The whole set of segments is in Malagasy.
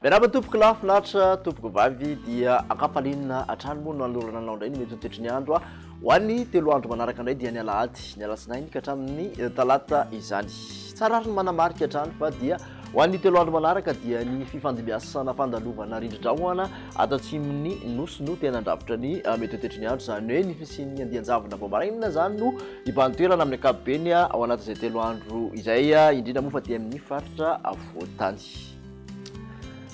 Miarahaba tompoko lafinatra tompoko vavy dia akapalinina hatrany moa no alorana anao indray ny mety ho toetry ny andro ho an'ny 3 andro manaraka indray dia ny alahady ny alatsinainy ka hatramin'ny talata izany. Tsara ary ny manamarika hatrany fa dia ho an'ny 3 andro manaraka dia ny fifandimbiasana fandalovana rindrin-drahoana ato atsimon'ny nosy no tena andrafitra ny mety ho toetry ny andro izany hoe ny fisian'ny andian-javona vao marainina izany no ibantoerana amin'ny ankapobeny ao anatin'izay 3 andro izay indrindra moa fa dia amin'ny faritra avoatany.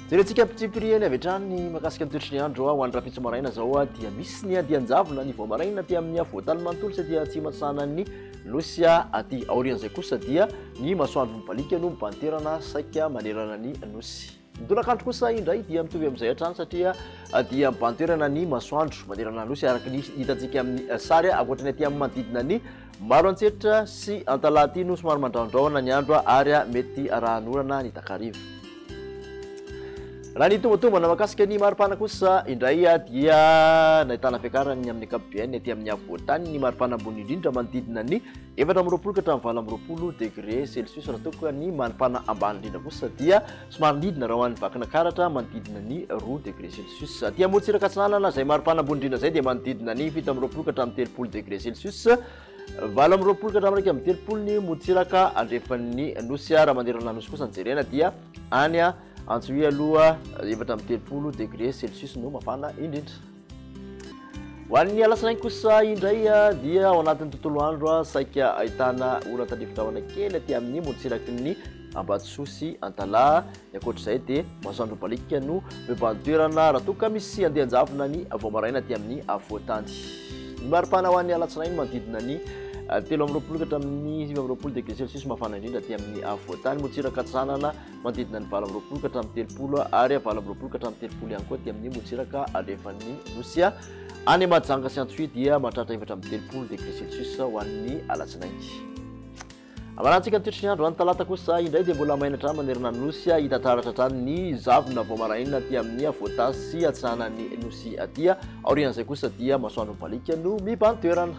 Jerentsika ampitsipiriany avy hatrany ny mahakasika ny toetry ny andro ho an'ny rafitsy maraina zao dia misy ny andian-javona ny vao maraina ty amin'ny avoatany manontolo satria tsy matsana ny nosy aty aorian'izay kosa dia ny masoandro mipalika no mibanterana saika manerana ny nosy. Ny tolakandro kosa indray dia mitovy amin'izay hatrany satria dia mibanterana ny masoandro manerana nosy araka ny hitantsika amin'ny sary ankoatrany aty amin'ny manodidina ny maro antsetra sy antalaty no somary mandraondraona ny andro ary mety arahanorana ny takariva. Raha ny tombotombona mahakasika ny maripana kosa indray dia nahitana fiakarany amin'ny ankapobeny aty amin'ny avoatany ny maripana ambony indrindra manodidina ny 4 ka hatramin'ny 20 degré celsius raha toka ny maripana ambany indrindra kosa dia somary midina raha ho an'ny vakana karatra manodidina ny 2 degré celsius. Aty amorontsiraka atsinanana izay maripana ambony indrindra izay dia manodidina ny 17 ka hatramin'ny 30 degré celsius 20 ka hatramin'ny 30 ny morontsiraka andrefan'ny nosy raha manderana nosy kosa nijerena dia any Antsoy aloha 30 degré celsius no mafana indrindra. Ho an'ny alatsinainy kosa indray dia ao anatin'ny tontolo andro saika ahitana ora tandrifin-drahona kely aty amin'ny morontsiraky ny Ambatsoa sy Antala. Ankoatr'izay dia masoandro mipalika no mibantoerana raha toa ka misy andian-javona ny vao maraina aty amin'ny avoatany. Ny maripana ho an'ny alatsinainy manodidina ny 13 ka hatramin'ny 20 degré celsius mafana indrindra aty amin'ny avoatany morontsiraka atsanana manodidina ny 20 ka hatramin'ny 30 ary 20 ka hatramin'ny 30 ihany koa aty amin'ny morontsiraka alefan'ny nosy any Madagasikarà sy Antsoy dia mahatratra 30 degré celsius ho an'ny alatsinainy. Amarantsika ny toetry ny andro ho an'ny talata kosa indray dia mbola maina hatrany manerana nosy hitataratra hatrany ny zavona vao maraina aty amin'ny avoatany sy atsanan'ny nosy aty aorian'izay kosa dia masoandro mipalika no mibantoerana.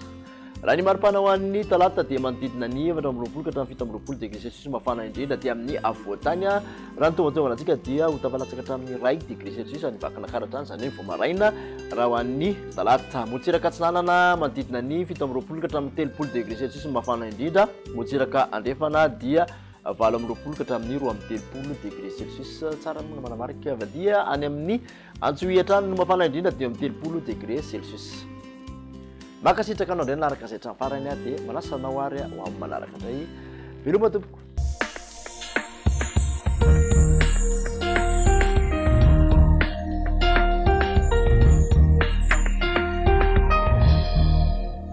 Raha ny maripana ho an'ny talata dia manodidina ny 17 ka hatramin'ny 17 degré celsius mafana indrindra aty amin'ny avoatany. Raha ny tombontongana antsika dia ho tafalatsaka hatramin'ny 1 degré celsius ny vakana karatra any izany hoe vao maraina raha ho an'ny talata. Morontsiraka atsinanana manodidina ny 17 ka hatramin'ny 30 degré celsius mafana indrindra. Morontsiraka andrefana dia 20 ka hatramin'ny 30 degré celsius. Tsara moa manamarika vadia any amin'ny Antsoy hatrany no mafana indrindra dia amin'ny 30 degré celsius. Makasitraka anao indray naraka izay hatrany farany dia manasa anao ary ho amin'ny manaraka indray. Veloma tompoko.